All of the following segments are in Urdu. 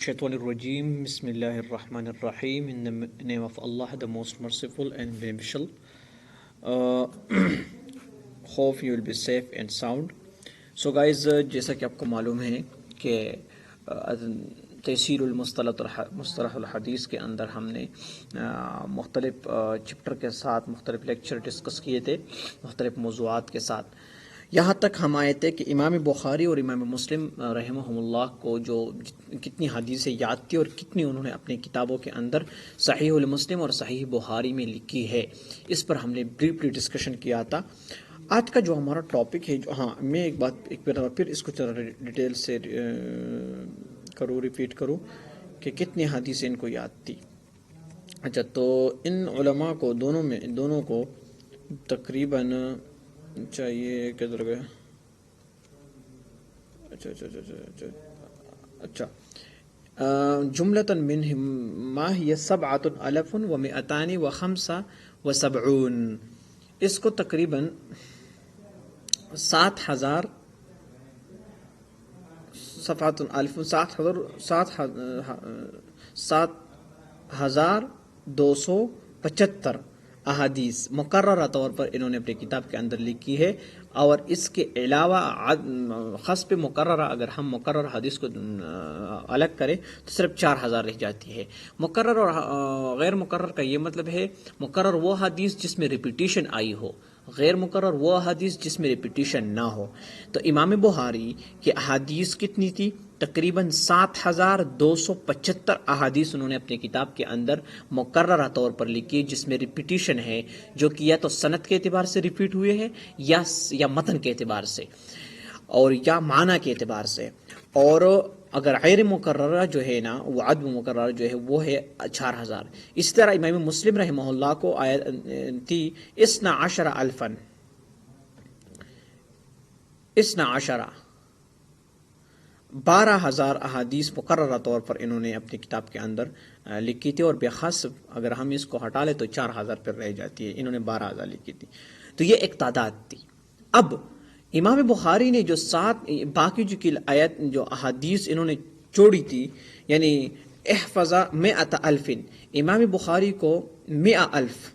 Shaitan Rajim, Bismillahir Rahmanir Rahim, in the name of Allah, the most merciful and beneficial. Hope you will be safe and sound. So guys, جیسا کہ آپ کو معلوم ہے کہ تیسیر مصطلح الحدیث کے اندر ہم نے مختلف چپٹر کے ساتھ مختلف لیکچر ڈسکس کیے تھے مختلف موضوعات کے ساتھ. یہاں تک ہم آئے تھے کہ امام بخاری اور امام مسلم رحمہم اللہ کو جو کتنی حدیثیں یاد تھی اور کتنی انہوں نے اپنی کتابوں کے اندر صحیح المسلم اور صحیح بخاری میں لکھی ہے، اس پر ہم نے بریفلی ڈسکشن کیا تھا. آج کا جو ہمارا ٹاپک ہے، میں ایک بات پھر اس کو ڈیٹیل سے ریپیٹ کروں کہ کتنی حدیثیں ان کو یاد تھی. اچھا، تو ان علماء کو دونوں کو تقریباً چاہیے کدھر گئے. اچھا جملتاً منہم ما ہی 7,275، اس کو تقریباً 7,275 احادیث مقررہ طور پر انہوں نے اپنی کتاب کے اندر لکھی ہے، اور اس کے علاوہ حسب مقررہ اگر ہم مقرر حدیث کو الگ کریں تو صرف 4,000 رہ جاتی ہے. مقرر اور غیر مقرر کا یہ مطلب ہے، مقرر وہ حدیث جس میں ریپیٹیشن آئی ہو، غیر مقرر وہ حدیث جس میں ریپیٹیشن نہ ہو. تو امام بخاری کی احادیث کتنی تھی؟ تقریباً 7,275 احادیث انہوں نے اپنی کتاب کے اندر مقررہ طور پر لکھی، جس میں ریپیٹیشن ہے، جو کہ یا تو سند کے اعتبار سے ریپیٹ ہوئے ہیں یا متن کے اعتبار سے اور یا معنی کے اعتبار سے. اور اگر غیر مقررہ جو ہے نا، وہ عدم مقررہ جو ہے وہ ہے 4,000. اسی طرح امام مسلم رحمہ اللہ کو تھی 12,000 احادیث مقررہ طور پر انہوں نے اپنی کتاب کے اندر لکھی تھی، اور بحسب اگر ہم اس کو ہٹا لیں تو 4,000 پر رہ جاتی ہے. انہوں نے 12,000 لکھی تھی. تو یہ ایک تعداد تھی. اب امام بخاری نے جو باقی جو احادیث انہوں نے چھوڑی تھی، یعنی احفظ 100,000، امام بخاری کو 100,000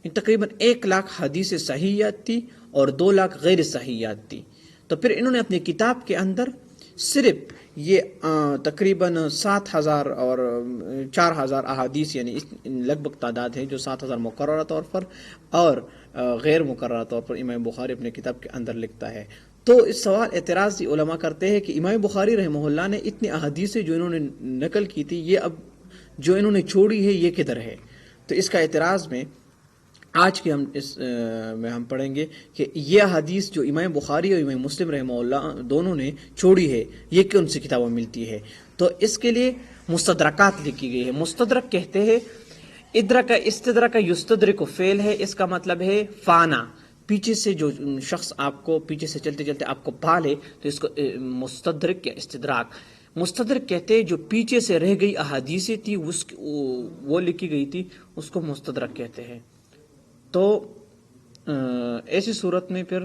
تقریباً 1,00,000 حدیث صحیحات تھی اور 2,00,000 غیر صحیحات تھی. تو پھر انہوں نے اپنی کتاب کے اندر صرف یہ تقریباً 7,000 اور 4,000 احادیث، یعنی لگ بھگ تعداد ہے جو 7,000 مقررہ طور پر اور غیر مقررہ طور پر امام بخاری اپنے کتاب کے اندر لکھتا ہے. تو اس سوال اعتراض علماء کرتے ہیں کہ امام بخاری رحمہ اللہ نے اتنی احادیثیں جو انہوں نے نقل کی تھی، یہ اب جو انہوں نے چھوڑی ہے یہ کدھر ہے؟ تو اس کا اعتراض میں آج کے ہم پڑھیں گے کہ یہ حدیث جو امام بخاری اور امام مسلم رحمہ اللہ دونوں نے چھوڑی ہے، یہ کون سی کتابوں میں ملتی ہے. تو اس کے لیے مستدرکات لکھی گئی ہے. مستدرک کہتے ہیں ادرک استدرک یستدرک فعل ہے، اس کا مطلب ہے فانا، پیچھے سے جو شخص آپ کو پیچھے سے چلتے چلتے آپ کو پا لے تو اس کو مستدرک یا استدراک. مستدرک کہتے ہیں جو پیچھے سے رہ گئی احادیثیں تھی وہ لکھی گئی تھی، اس کو مستدرک کہتے ہیں. تو ایسی صورت میں پھر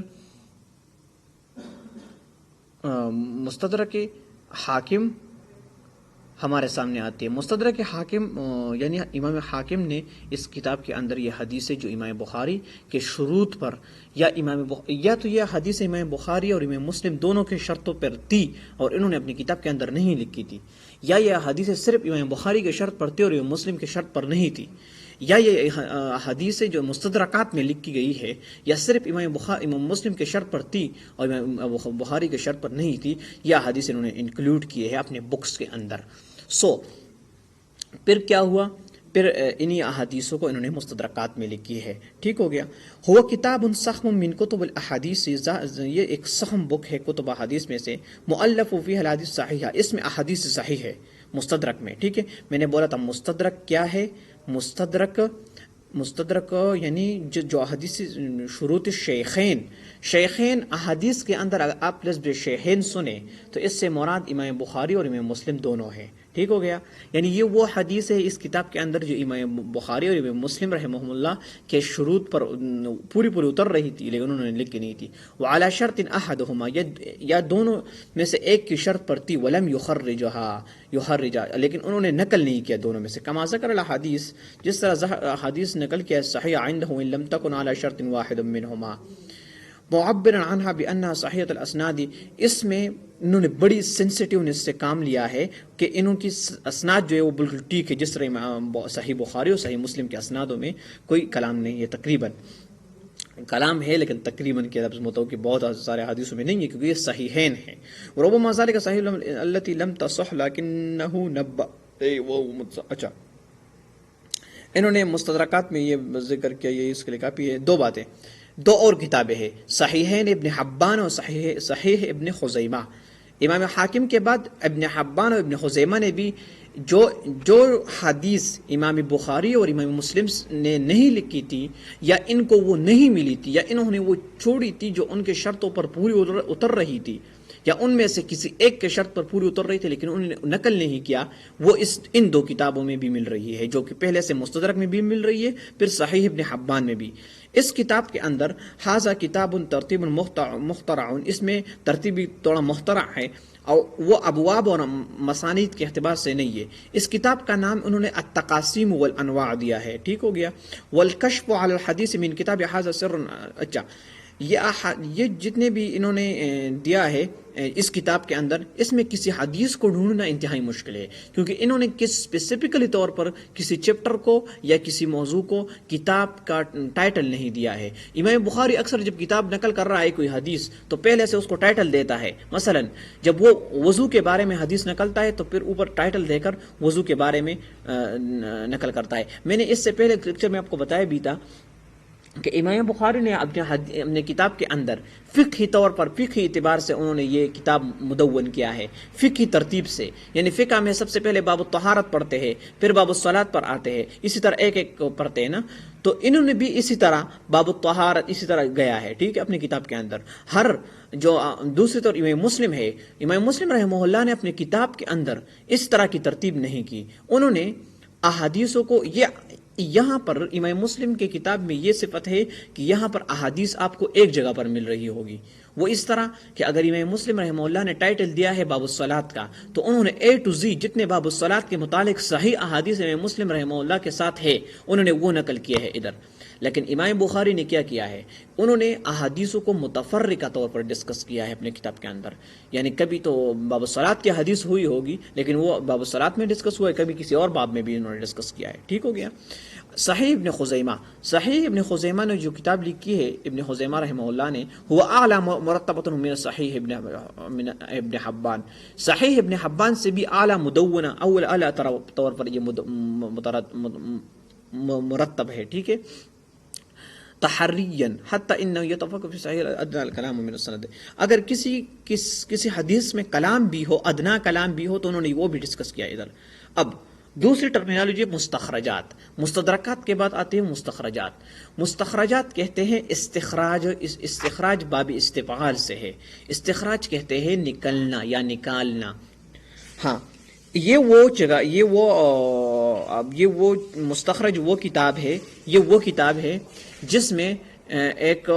مستدرک حاکم ہمارے سامنے آتی ہے. مستدرک حاکم یعنی امام حاکم نے اس کتاب کے اندر یہ حدیثیں جو امام بخاری کے شروط پر یا تو یہ حدیث امام بخاری اور امام مسلم دونوں کے شرطوں پر تھی اور انہوں نے اپنی کتاب کے اندر نہیں لکھی تھی، یا یہ حدیثیں صرف امام بخاری کے شرط پر تھی اور امام مسلم کے شرط پر نہیں تھی، یا یہ حدیثیں جو مستدرکات میں لکھی گئی ہے یا صرف امام مسلم کے شرط پر تھی اور امام بخاری کے شرط پر نہیں تھی، یا حدیث انہوں نے انکلوڈ کیے ہیں اپنے بکس کے اندر. پھر کیا ہوا؟ پھر انہی احادیثوں کو انہوں نے مستدرکات میں لکھی ہے. ٹھیک ہو گیا. ہوا کتاب سخم من کتب الاحادیث، یہ ایک سخم بک ہے کتب احادیث میں سے، مؤلف فی الحدیث صحیحہ، اس میں احادیث صحیح ہے مستدرک میں. ٹھیک ہے، میں نے بولا تھا مستدرک کیا ہے. مستدرک یعنی جو احادیث شروط شیخین احادیث کے اندر اگر آپ لفظ شیخین سنیں تو اس سے مراد امام بخاری اور امام مسلم دونوں ہیں. ٹھیک ہو گیا. یعنی یہ وہ حدیث ہے اس کتاب کے اندر جو امام بخاری اور امام مسلم رحمہ اللہ کے شروط پر پوری اتر رہی تھی لیکن انہوں نے لکھی نہیں تھی. وعلی شرط احدہما، یا دونوں میں سے ایک کی شرط پر تھی، ولم یخرجا، لیکن انہوں نے نقل نہیں کیا دونوں میں سے. کما ذکر الحدیث، جس طرح حدیث نقل کیا صحیح عنده ان لم تكن على شرط واحد منهما معبرا عنها بانها صحیحۃ الاسناد. اس میں انہوں نے بڑی سینسٹیونیس سے کام لیا ہے کہ انہوں کی اسناد جو ہے وہ بالکل ٹھیک ہے، جس طرح صحیح بخاری اور صحیح مسلم کے اسنادوں میں کوئی کلام نہیں ہے. تقریباً کلام ہے لیکن تقریباً کے لفظ متو کہ بہت سارے حدیثوں میں نہیں ہے کیونکہ یہ صحیحین ہیں. وربما ذلك صحیح التي لم تصح لكنه نبأ. اچھا، انہوں نے مستدرکات میں یہ ذکر کیا، یہ اس کے لیے کافی ہے. دو باتیں، دو اور کتابیں ہیں، صحیحین ابن حبان اور صحیح ابن خزیمہ. امام حاکم کے بعد ابن حبان اور ابن خزیمہ نے بھی جو حدیث امام بخاری اور امام مسلم نے نہیں لکھی تھی، یا ان کو وہ نہیں ملی تھی، یا انہوں نے وہ چھوڑی تھی جو ان کے شرطوں پر پوری اتر رہی تھی، یا ان میں سے کسی ایک کے شرط پر پوری اتر رہی تھی لیکن انہوں نے نقل نہیں کیا، وہ ان دو کتابوں میں بھی مل رہی ہے، جو کہ پہلے سے مستدرک میں بھی مل رہی ہے، پھر صحیح ابن حبان میں بھی. اس کتاب کے اندر ھذا کتاب ترتیب مخترع، اس میں ترتیبی تھوڑا مخترع ہے، اور وہ ابواب اور مسانید کے اعتبار سے نہیں ہے. اس کتاب کا نام انہوں نے التقاسیم والانواع دیا ہے. ٹھیک ہو گیا. والکشف علی الحدیث من کتاب ھذا سر. اچھا، یہ جتنے بھی انہوں نے دیا ہے اس کتاب کے اندر، اس میں کسی حدیث کو ڈھونڈنا انتہائی مشکل ہے، کیونکہ انہوں نے اسپیسیفکلی طور پر کسی چیپٹر کو یا کسی موضوع کو کتاب کا ٹائٹل نہیں دیا ہے. امام بخاری اکثر جب کتاب نقل کر رہا ہے کوئی حدیث تو پہلے سے اس کو ٹائٹل دیتا ہے. مثلا جب وہ وضو کے بارے میں حدیث نقلتا ہے تو پھر اوپر ٹائٹل دے کر وضو کے بارے میں نقل کرتا ہے. میں نے اس سے پہلے لیکچر میں آپ کو بتایا بھی تھا کہ امام بخاری نے اپنے کتاب کے اندر فقہی طور پر، فقہی اعتبار سے انہوں نے یہ کتاب مدون کیا ہے فقہی ترتیب سے. یعنی فقہ میں سب سے پہلے باب الطہارت پڑھتے ہیں، پھر باب الصلاۃ پر آتے ہیں، اسی طرح ایک ایک پڑھتے ہیں نا. تو انہوں نے بھی اسی طرح باب الطہارت اسی طرح گیا ہے. ٹھیک ہے، اپنی کتاب کے اندر ہر جو دوسری طور امام مسلم ہے، امام مسلم رحمہ اللہ نے اپنی کتاب کے اندر اس طرح کی ترتیب نہیں کی. انہوں نے احادیثوں کو، یہاں پر امام مسلم کی کتاب میں یہ صفت ہے کہ یہاں پر احادیث آپ کو ایک جگہ پر مل رہی ہوگی. وہ اس طرح کہ اگر امام مسلم رحمہ اللہ نے ٹائٹل دیا ہے باب الصلاۃ کا، تو انہوں نے اے ٹو زی جتنے باب الصلاۃ کے متعلق صحیح احادیث امام مسلم رحمہ اللہ کے ساتھ ہے انہوں نے وہ نقل کیا ہے ادھر. لیکن امام بخاری نے کیا ہے، انہوں نے احادیثوں کو متفرقہ طور پر ڈسکس کیا ہے اپنے کتاب کے اندر. یعنی کبھی تو باب الصلاۃ کی حدیث ہوئی ہوگی لیکن وہ باب الصلاۃ میں ڈسکس ہوا ہے، کبھی کسی اور باب میں بھی انہوں نے ڈسکس کیا ہے. ٹھیک ہو گیا. صحیح ابن خزیمہ نے جو کتاب لکھی ہے ابن خزیمہ رحمہ اللہ نے، هو اعلی مرتبۃ من صحیح ابن حبان. صحیح ابن حبان سے بھی اعلی مدونہ، اعلی طور پر یہ مرتب ہے. ٹھیک ہے. تحریا حتی انه يتفق في صحیح ادنى الكلام من السند. اگر کسی حدیث میں کلام بھی ہو، ادنا کلام بھی ہو، تو انہوں نے وہ بھی ڈسکس کیا ادھر. اب دوسری ٹرمینالوجی مستخرجات. مستدرکات کے بعد آتے ہیں مستخرجات. مستخرجات کہتے ہیں استخراج باب استفعال سے ہے. استخراج کہتے ہیں نکلنا یا نکالنا. ہاں، یہ وہ مستخرج وہ کتاب ہے جس میں ایک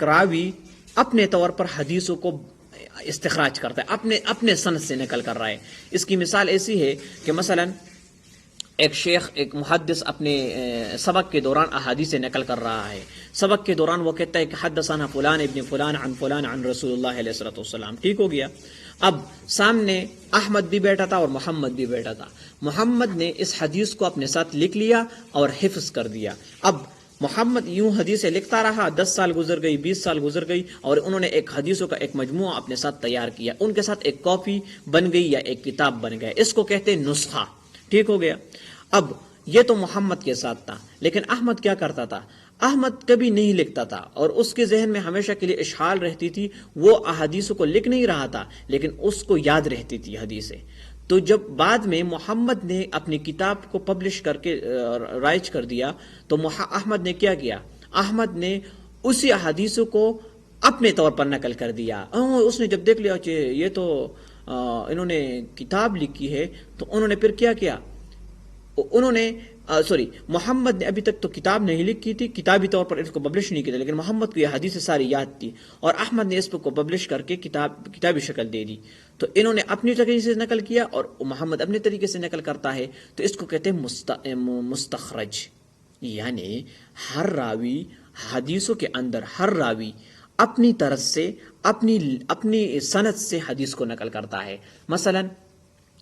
راوی اپنے طور پر حدیثوں کو استخراج کرتا ہے، اپنے سند سے نقل کر رہا ہے. اس کی مثال ایسی ہے کہ مثلا ایک شیخ، ایک محدث اپنے سبق کے دوران احادیث نقل کر رہا ہے. سبق کے دوران وہ کہتا ہے کہ حدثنا فلان ابن فلان عن فلان عن رسول اللہ علیہ الصلوۃ والسلام. ٹھیک ہو گیا. اب سامنے احمد بھی بیٹھا تھا اور محمد بھی بیٹھا تھا. محمد نے اس حدیث کو اپنے ساتھ لکھ لیا اور حفظ کر دیا. اب محمد یوں حدیثیں لکھتا رہا، 10 سال گزر گئی، 20 سال گزر گئی، اور انہوں نے ایک حدیثوں کا ایک مجموعہ اپنے ساتھ تیار کیا. ان کے ساتھ ایک کاپی بن گئی یا ایک کتاب بن گیا. اس کو کہتے ہیں نسخہ. ٹھیک ہو گیا. اب یہ تو محمد کے ساتھ تھا، لیکن احمد کیا کرتا تھا؟ احمد کبھی نہیں لکھتا تھا اور اس کے ذہن میں ہمیشہ کے لیے اشغال رہتی تھی. وہ احادیثوں کو لکھ نہیں رہا تھا لیکن اس کو یاد رہتی تھی حدیثیں. تو جب بعد میں محمد نے اپنی کتاب کو پبلش کر کے رائج کر دیا تو احمد نے کیا کیا؟ احمد نے اسی احادیثوں کو اپنے طور پر نقل کر دیا. اس نے جب دیکھ لیا کہ یہ تو انہوں نے کتاب لکھی ہے تو انہوں نے پھر کیا کیا، انہوں نے محمد نے ابھی تک تو کتاب نہیں لکھی تھی، کتابی طور پر اس کو پبلش نہیں کیا تھا، لیکن محمد کو یہ حدیث ساری یاد تھی اور احمد نے اس کو پبلش کر کے کتابی شکل دے دی. تو انہوں نے اپنی طریقے سے نقل کیا اور محمد اپنے طریقے سے نقل کرتا ہے، تو اس کو کہتے ہیں مستخرج. یعنی ہر راوی حدیثوں کے اندر ہر راوی اپنی طرز سے اپنی سند سے حدیث کو نقل کرتا ہے. مثلا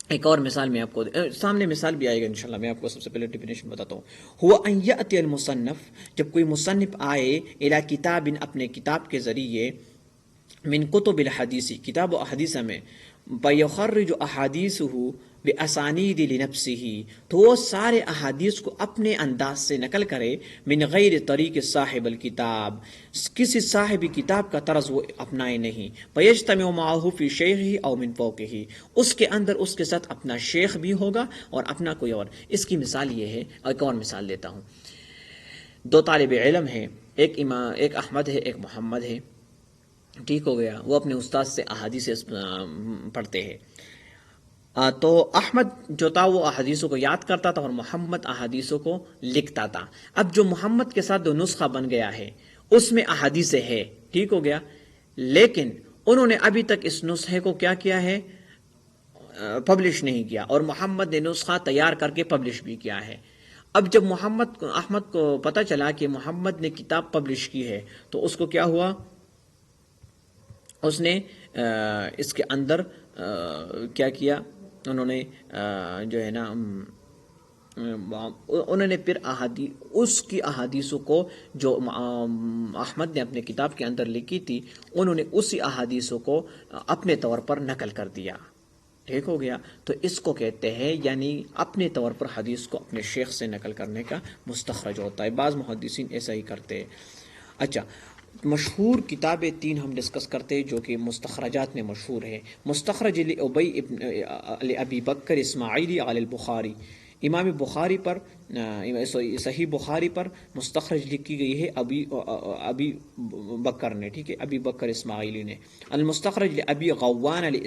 ایک اور مثال میں آپ کو سامنے مثال بھی آئے گا انشاءاللہ، میں آپ کو سب سے پہلے ڈیفینیشن بتاتا ہوں. ہوا ان یأتی المصنف، جب کوئی مصنف آئے الی کتاب، اپنے کتاب کے ذریعے، من کتب الحدیث، کتاب و احادیث میں، فیخرج احادیثہ باسانید لنفسہ، تو وہ سارے احادیث کو اپنے انداز سے نقل کرے، من غیر طریق صاحب الکتاب، کسی صاحب کتاب کا طرز وہ اپنائے نہیں. فیجتمع معہ فی شیخہ او من فوقہ، اس کے اندر اس کے ساتھ اپنا شیخ بھی ہوگا اور اپنا کوئی اور. اس کی مثال یہ ہے، ایک اور مثال دیتا ہوں. دو طالب علم ہیں، ایک احمد ہے ایک محمد ہے، ٹھیک ہو گیا. وہ اپنے استاد سے احادیث پڑھتے ہیں. تو احمد جو تھا وہ احادیثوں کو یاد کرتا تھا اور محمد احادیثوں کو لکھتا تھا. اب جو محمد کے ساتھ جو نسخہ بن گیا ہے اس میں احادیث ہے، ٹھیک ہو گیا، لیکن انہوں نے ابھی تک اس نسخے کو کیا ہے، پبلش نہیں کیا، اور محمد نے نسخہ تیار کر کے پبلش بھی کیا ہے. اب جب احمد کو پتہ چلا کہ محمد نے کتاب پبلش کی ہے تو اس کو کیا ہوا، اس نے اس کے اندر کیا کیا، انہوں نے جو ہے نا انہوں نے پھر اس کی احادیثوں کو جو احمد نے اپنے کتاب کے اندر لکھی تھی، انہوں نے اسی احادیثوں کو اپنے طور پر نقل کر دیا. ٹھیک ہو گیا. تو اس کو کہتے ہیں یعنی اپنے طور پر حدیث کو اپنے شیخ سے نقل کرنے کا مستخرج ہوتا ہے. بعض محدثین ایسا ہی کرتے ہیں. اچھا، مشہور کتابیں 3 ہم ڈسکس کرتے ہیں جو کہ مستخرجات میں مشہور ہے. مستخرج ابی بکر اسماعیلی علی البخاری، امام بخاری پر صحیح بخاری پر مستخرج لکھی گئی ہے ابی بکر نے، ٹھیک ہے، ابی بکر اسماعیلی نے. المستخرج لابی غوان علی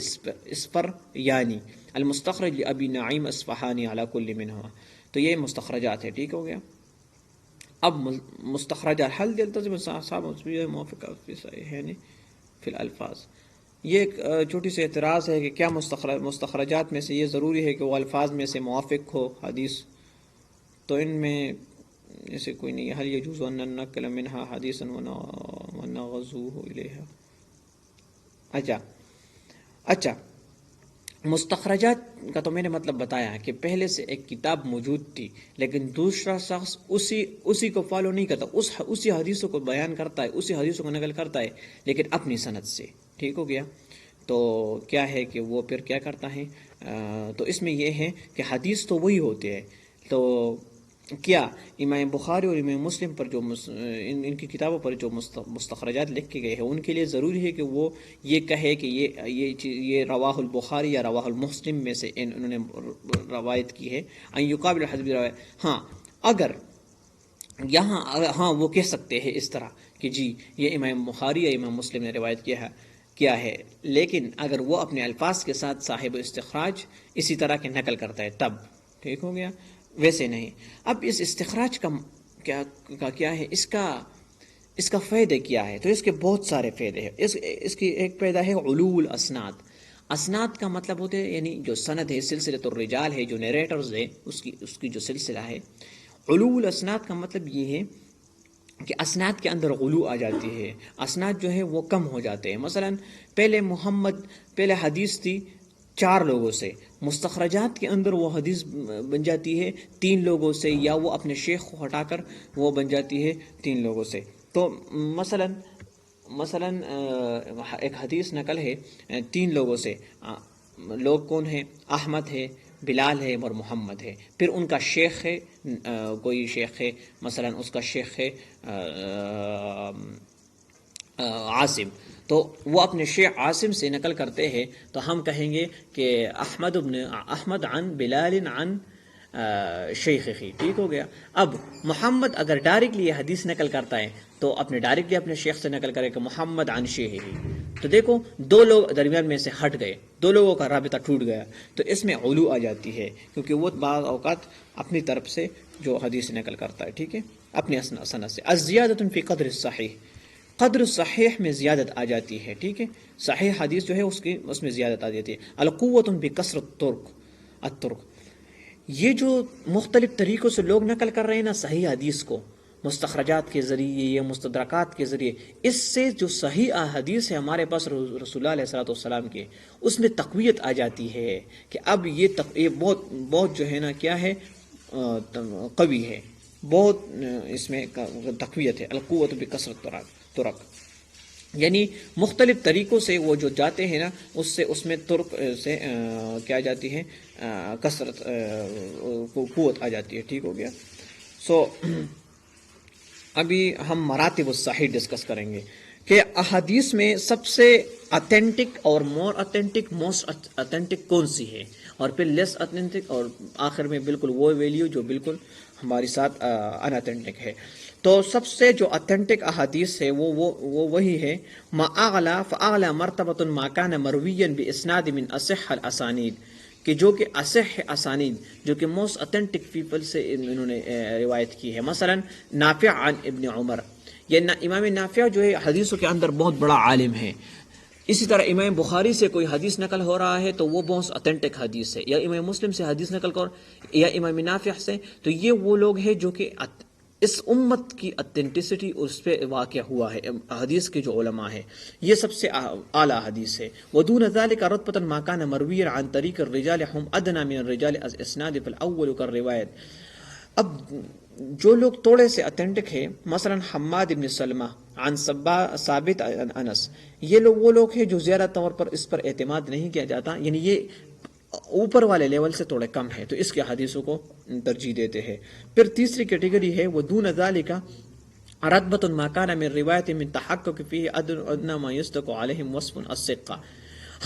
اسفر یعنی، المستخرج لابی نعیم اصفہانی علی کل منہما. تو یہ مستخرجات ہے، ٹھیک ہو گیا. اب مستخرجات حل يلتزم صاحب موافقہ فی الالفاظ. یہ ایک چھوٹی سی اعتراض ہے کہ کیا مستخرجات میں سے یہ ضروری ہے کہ وہ الفاظ میں سے موافق ہو حدیث؟ تو ان میں ایسے کوئی نہیں. حل يجوز ان ننقل منها حدیثا ونغزوه الیہا. اچھا، مستخرجات کا تو میں نے مطلب بتایا کہ پہلے سے ایک کتاب موجود تھی لیکن دوسرا شخص اسی کو فالو نہیں کرتا، اسی حدیثوں کو بیان کرتا ہے، اسی حدیثوں کو نقل کرتا ہے لیکن اپنی سند سے. ٹھیک ہو گیا. تو کیا ہے کہ وہ پھر کیا کرتا ہے، تو اس میں یہ ہے کہ حدیث تو وہی ہوتے ہیں. تو کیا امام بخاری اور امام مسلم پر جو ان کی کتابوں پر جو مستخرجات لکھے گئے ہیں ان کے لیے ضروری ہے کہ وہ یہ کہے کہ یہ رواہ البخاری یا رواہ المسلم میں سے انہوں نے روایت کی ہے، ان یقابل حدیث روایت. ہاں، اگر یہاں وہ کہہ سکتے ہیں اس طرح کہ جی یہ امام بخاری یا امام مسلم نے روایت کیا ہے، لیکن اگر وہ اپنے الفاظ کے ساتھ صاحب استخراج اسی طرح کے نقل کرتا ہے تب. ٹھیک ہو گیا. ویسے نہیں. اب اس استخراج کا کیا ہے، اس کا فائدہ کیا ہے؟ تو اس کے بہت سارے فائدے ہیں. اس کی ایک فائدہ ہے علو الاسناد. اسناد کا مطلب ہوتے ہیں یعنی جو سند ہے، سلسلۃ الرجال ہے، جو نیریٹرز ہے، اس کی جو سلسلہ ہے. علو الاسناد کا مطلب یہ ہے کہ اسناد کے اندر غلو آ جاتی ہے، اسناد جو ہے وہ کم ہو جاتے ہیں. مثلا پہلے حدیث تھی 4 لوگوں سے، مستخرجات کے اندر وہ حدیث بن جاتی ہے 3 لوگوں سے، یا وہ اپنے شیخ کو ہٹا کر وہ بن جاتی ہے 3 لوگوں سے. تو مثلا ایک حدیث نقل ہے 3 لوگوں سے. لوگ کون ہیں؟ احمد ہے، بلال ہے اور محمد ہے. پھر ان کا شیخ ہے، کوئی شیخ ہے، مثلا اس کا شیخ ہے عاصم، تو وہ اپنے شیخ عاصم سے نقل کرتے ہیں. تو ہم کہیں گے کہ احمد عن بلال عن شیخی، ٹھیک ہو گیا. اب محمد اگر ڈائریکٹلی یہ حدیث نقل کرتا ہے تو اپنے ڈائریکٹلی اپنے شیخ سے نقل کرے کہ محمد عن شیخی. تو دیکھو دو لوگ درمیان میں سے ہٹ گئے، دو لوگوں کا رابطہ ٹوٹ گیا، تو اس میں علو آ جاتی ہے، کیونکہ وہ بعض اوقات اپنی طرف سے جو حدیث نقل کرتا ہے، ٹھیک ہے، اپنی سند سے. الزیادۃ فی قدر الصحیح، قدر الصحیح میں زیادت آ جاتی ہے، ٹھیک ہے، صحیح حدیث جو ہے اس میں زیادت آ جاتی ہے. القوۃ بکثرۃ الطرق، یہ جو مختلف طریقوں سے لوگ نقل کر رہے ہیں نا صحیح حدیث کو، مستخرجات کے ذریعے یا مستدرکات کے ذریعے، اس سے جو صحیح حدیث ہے ہمارے پاس رسول اللہ علیہ والسلام کے، اس میں تقویت آ جاتی ہے کہ اب یہ بہت جو ہے نا کیا ہے، قوی ہے، بہت اس میں تقویت ہے. القوت بکثرت طرق، یعنی مختلف طریقوں سے وہ جو جاتے ہیں نا اس میں طرق سے کیا جاتی ہے، کثرت، قوت آ جاتی ہے، ٹھیک ہو گیا. سو ابھی ہم مراتب الصحیح ڈسکس کریں گے کہ احادیث میں سب سے اتھینٹک اور موسٹ اتھینٹک کون سی ہے، اور پھر لیس اتھینٹک، اور آخر میں بالکل وہ ویلیو جو بالکل ہماری ساتھ ان اتھینٹک ہے. تو سب سے جو اتھینٹک احادیث ہے وہ وہی ہے ما اعلی فاعلی مرتبۃ ما کان مرویا باسناد من اصح الاسانید، کہ جو کہ اصح اسانید، جو کہ موسٹ اتھینٹک پیپل سے انہوں نے روایت کی ہے. مثلا نافع عن ابن عمر، یہ امام نافع جو ہے حدیثوں کے اندر بہت بڑا عالم ہے. اسی طرح امام بخاری سے کوئی حدیث نقل ہو رہا ہے تو وہ بہت اتھینٹک حدیث ہے، یا امام مسلم سے حدیث نقل کر، یا امام نافع سے، تو یہ وہ لوگ ہیں جو کہ اس امت کی اتھینٹسٹی اس پہ واقع ہوا ہے. حدیث کے جو علماء ہیں یہ سب سے اعلیٰ حدیث ہے. ودون ذلك رتبة ما كان مرويا عن طريق الرجال هم ادنى من الرجال اسناد فالاول كالروایت. اب جو لوگ تھوڑے سے اتھینٹک ہیں، مثلا حماد ابن سلمہ عن ثابت عن انس، یہ لوگ وہ لوگ ہیں جو زیادہ طور پر اس پر اعتماد نہیں کیا جاتا، یعنی یہ اوپر والے لیول سے تھوڑے کم ہے، تو اس کے حدیثوں کو ترجیح دیتے ہیں. پھر تیسری کیٹیگری ہے ودون ذالک رتبۃ ما کان من روایت من تحقق فیہ ادنی ما یصدق علیہم وصف الثقہ.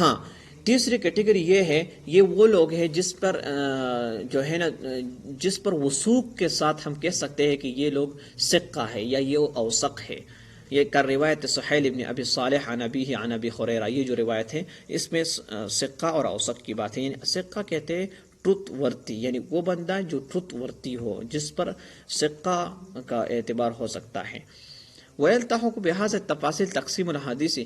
ہاں، تیسری کیٹیگری یہ ہے، یہ وہ لوگ ہیں جس پر جو ہے نا، جس پر وثوق کے ساتھ ہم کہہ سکتے ہیں کہ یہ لوگ ثقہ ہے یا یہ اوثق ہے. یہ کر روایت سہیل ابن ابی صالح عن ابیہ عن ابی ہریرہ، یہ جو روایت ہے اس میں ثقہ اور اوثق کی بات ہے. یعنی ثقہ کہتے ہیں ٹروتھ ورتی، یعنی وہ بندہ جو ٹروتھ ورتی ہو، جس پر ثقہ کا اعتبار ہو سکتا ہے. وَيَلْتَحِقُ بِهَذِهِ التَّفَاصِيلِ تقسیم الحدیث،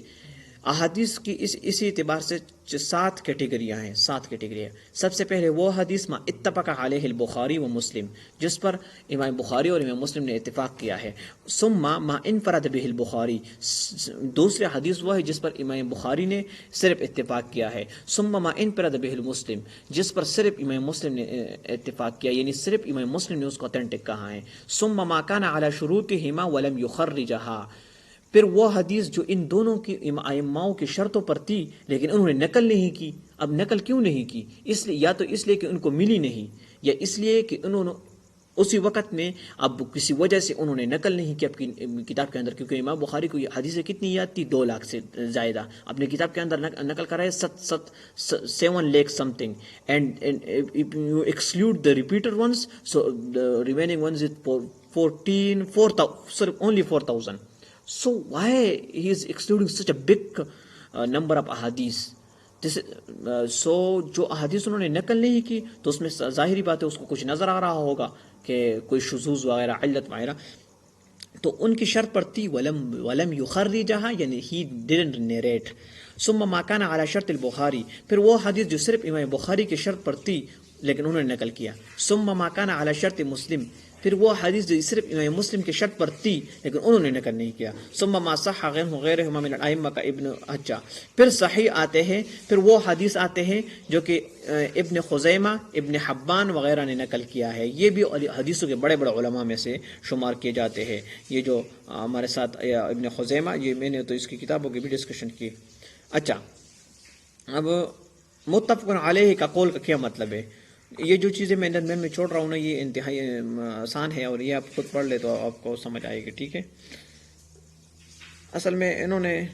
احادیث کی اسی اعتبار سے 7 کیٹیگریاں ہیں. 7 کیٹیگریاں. سب سے پہلے وہ حدیث ما اتفق علیہ البخاری و مسلم، جس پر امام بخاری اور امام مسلم نے اتفاق کیا ہے. ثم ما انفرد به البخاری، دوسرے حدیث وہ ہے جس پر امام بخاری نے صرف اتفاق کیا ہے. ثم ما انفرد به المسلم، جس پر صرف امام مسلم نے اتفاق کیا، یعنی صرف امام مسلم نے اس کو اتھینٹک کہا ہے. ثم ما كان على شروطهما ولم يخرجها، پھر وہ حدیث جو ان دونوں کی ائماؤں کی شرطوں پر تھی لیکن انہوں نے نقل نہیں کی. اب نقل کیوں نہیں کی؟ اس لیے یا تو اس لیے کہ ان کو ملی نہیں، یا اس لیے کہ انہوں نے اسی وقت میں اب کسی وجہ سے انہوں نے نقل نہیں کی اپنی کتاب کے اندر. کیونکہ امام بخاری کو یہ حدیثیں کتنی یاد تھی؟ 2 لاکھ سے زائدہ اپنی کتاب کے اندر نقل کر رہے 7 lakh some thing. And if you exclude the repeated ones, so the remaining ones is 4,000. So why he is excluding such a big number of ahadith? So جو احادیث انہوں نے نقل نہیں کی تو اس میں ظاہری بات ہے اس کو کچھ نظر آ رہا ہوگا کہ کوئی شذوذ وغیرہ، علت وغیرہ، تو ان کی شرط پر تھی ولم یخرجہا، یعنی he didn't narrate. ثم ما كان على شرط البخاری، پھر وہ حدیث جو صرف امام بخاری کی شرط پر تھی لیکن انہوں نے نقل کیا. ثم ما كان على شرط مسلم، پھر وہ حدیث جو صرف امام مسلم کی شرط پر تھی لیکن انہوں نے نقل نہیں کیا. ثم ما صح غیرہما من الائمہ کا ابن حجہ، پھر صحیح آتے ہیں، پھر وہ حدیث آتے ہیں جو کہ ابن خزیمہ، ابن حبان وغیرہ نے نقل کیا ہے. یہ بھی حدیثوں کے بڑے بڑے علماء میں سے شمار کیے جاتے ہیں. یہ جو ہمارے ساتھ ابن خزیمہ، یہ میں نے تو اس کی کتابوں کی بھی ڈسکشن کی. اچھا، اب متفق علیہ کا قول کا کیا مطلب ہے؟ یہ جو چیزیں میں درمیان میں چھوڑ رہا ہوں نا، یہ انتہائی آسان ہے اور یہ آپ خود پڑھ لے تو آپ کو سمجھ آئے گی. ٹھیک ہے، اصل میں انہوں نے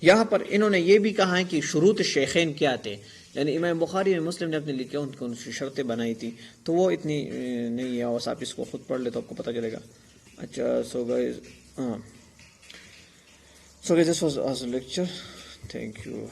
یہاں پر انہوں نے یہ بھی کہا ہے کہ شروط شیخین کیا تھے، یعنی امام بخاری اور مسلم نے اپنے لکھے ان کو شرطیں بنائی تھی، تو وہ اتنی نہیں ہے. اور آپ اس کو خود پڑھ لے تو آپ کو پتہ چلے گا. اچھا سو گائز دس واز آز لیکچر. Thank you.